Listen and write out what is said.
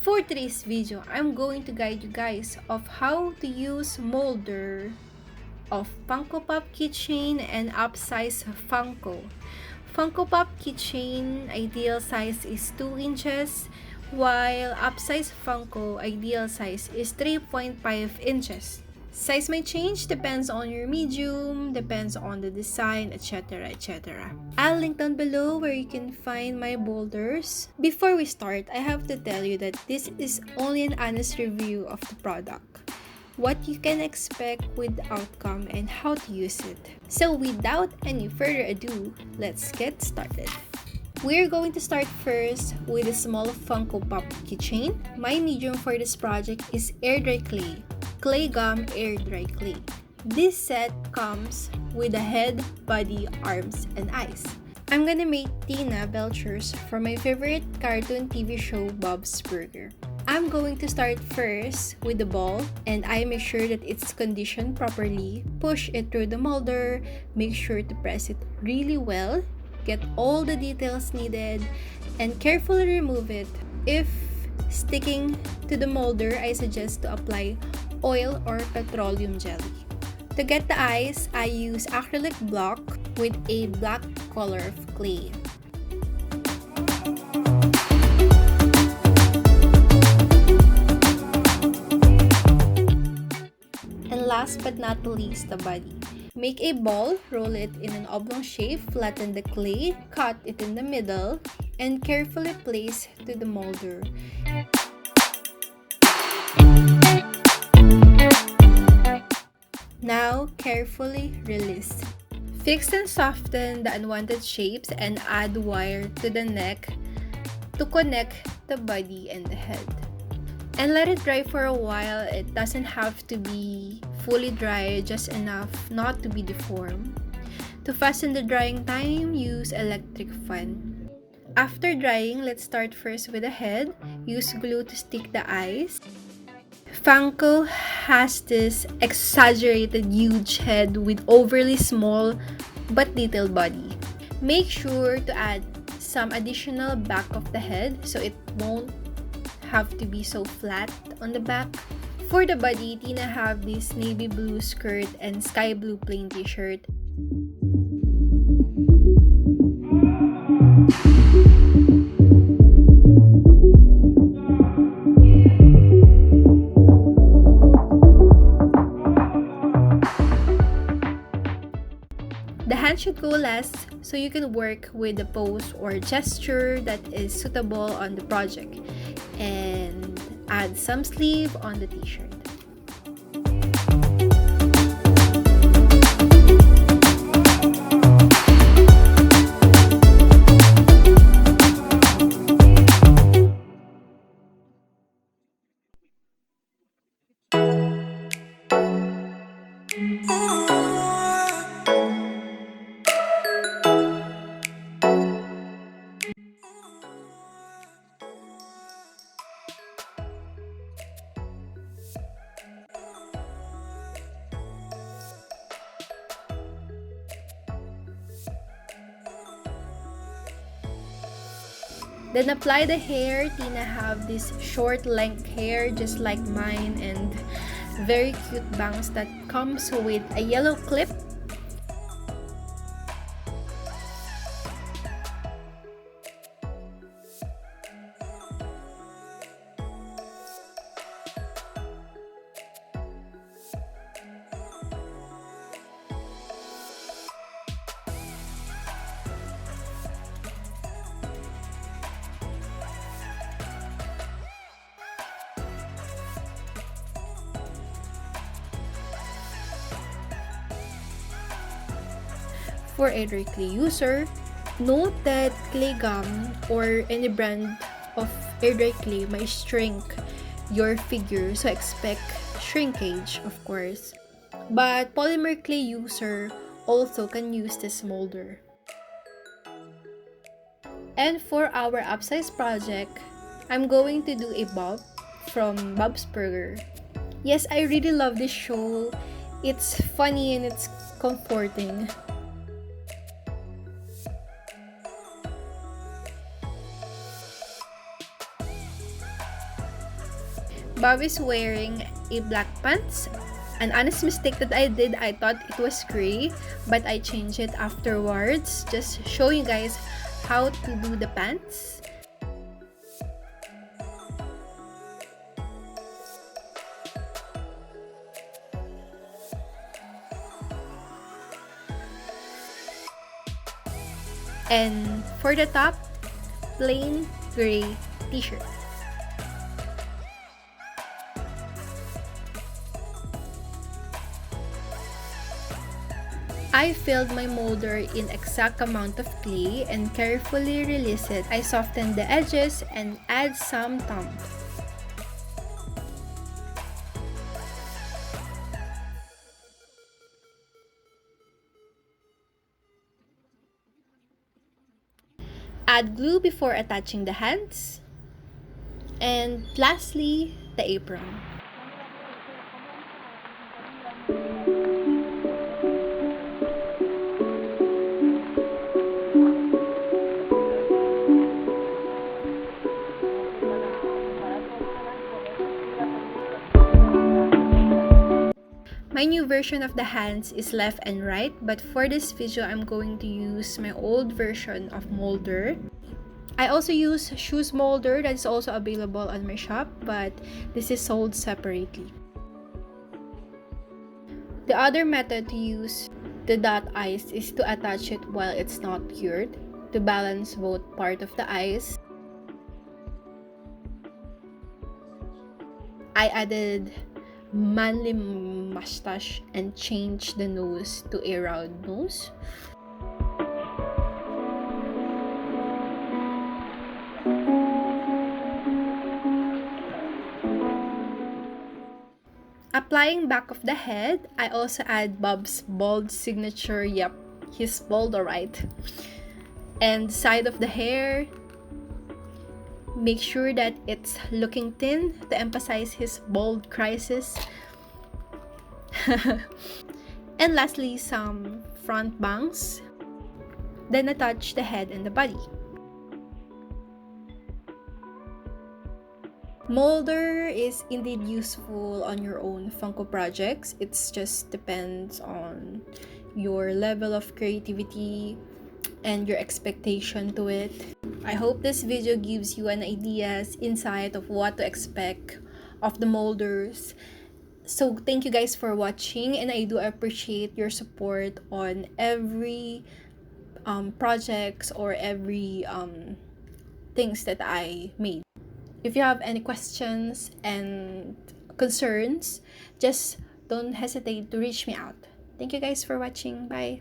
For today's video, I'm going to guide you guys of how to use molder of Funko Pop keychain and upsize Funko. Funko Pop keychain ideal size is 2 inches, while upsize Funko ideal size is 3.5 inches. Size may change, depends on your medium, depends on the design, etc, etc. I'll link down below where you can find my boulders. Before we start, I have to tell you that this is only an honest review of the product, what you can expect with the outcome, and how to use it. So without any further ado, let's get started. We're going to start first with a small Funko Pop keychain. My medium for this project is air dry clay gum air dry clay. This set comes with a head, body, arms, and eyes. I'm gonna make Tina Belchers from my favorite cartoon TV show Bob's Burger. I'm going to start first with the ball, and I make sure that it's conditioned properly. Push it through the molder, make sure to press it really well, get all the details needed, and carefully remove it. If sticking to the molder, I suggest to apply oil or petroleum jelly. To get the eyes, I use acrylic block with a black color of clay. And last but not least, the body. Make a ball, roll it in an oblong shape, flatten the clay, cut it in the middle, and carefully place to the molder. Now, carefully release. Fix and soften the unwanted shapes and add wire to the neck to connect the body and the head. And let it dry for a while. It doesn't have to be fully dry, just enough not to be deformed. To fasten the drying time, use electric fan. After drying, let's start first with the head. Use glue to stick the eyes. Funko has this exaggerated huge head with overly small but detailed body. Make sure to add some additional back of the head so it won't have to be so flat on the back. For the body, Tina have this navy blue skirt and sky blue plain t-shirt. The hand should go last so you can work with the pose or gesture that is suitable on the project, and add some sleeve on the t-shirt. Then apply the hair. Tina have this short length hair just like mine, and very cute bangs that comes with a yellow clip. For a dry clay user, note that clay gum or any brand of air dry clay might shrink your figure, so expect shrinkage, of course. But polymer clay user also can use this molder. And for our upsize project, I'm going to do a Bob from Bob's Burger. Yes, I really love this show. It's funny and it's comforting. Bob is wearing a black pants. An honest mistake that I did, I thought it was gray, but I changed it afterwards. Just show you guys how to do the pants. And for the top, plain gray t-shirt. I filled my molder in exact amount of clay and carefully release it. I softened the edges and add some thumb. Add glue before attaching the hands. And lastly, the apron. My new version of the hands is left and right, but for this video, I'm going to use my old version of molder. I also use shoes molder that is also available on my shop, but this is sold separately. The other method to use the dot eyes is to attach it while it's not cured to balance both part of the eyes. I added manly mustache and changed the nose to a round nose. Applying back of the head, I also add Bob's bald signature. Yep, he's bald alright. And side of the hair, make sure that it's looking thin to emphasize his bald crisis. And lastly, some front bangs. Then attach the head and the body. Molder is indeed useful on your own Funko projects. It just depends on your level of creativity and your expectation to it. I hope this video gives you an insight of what to expect of the molders. So thank you guys for watching, and I do appreciate your support on every projects or every things that I made. If you have any questions and concerns, just don't hesitate to reach me out. Thank you guys for watching. Bye.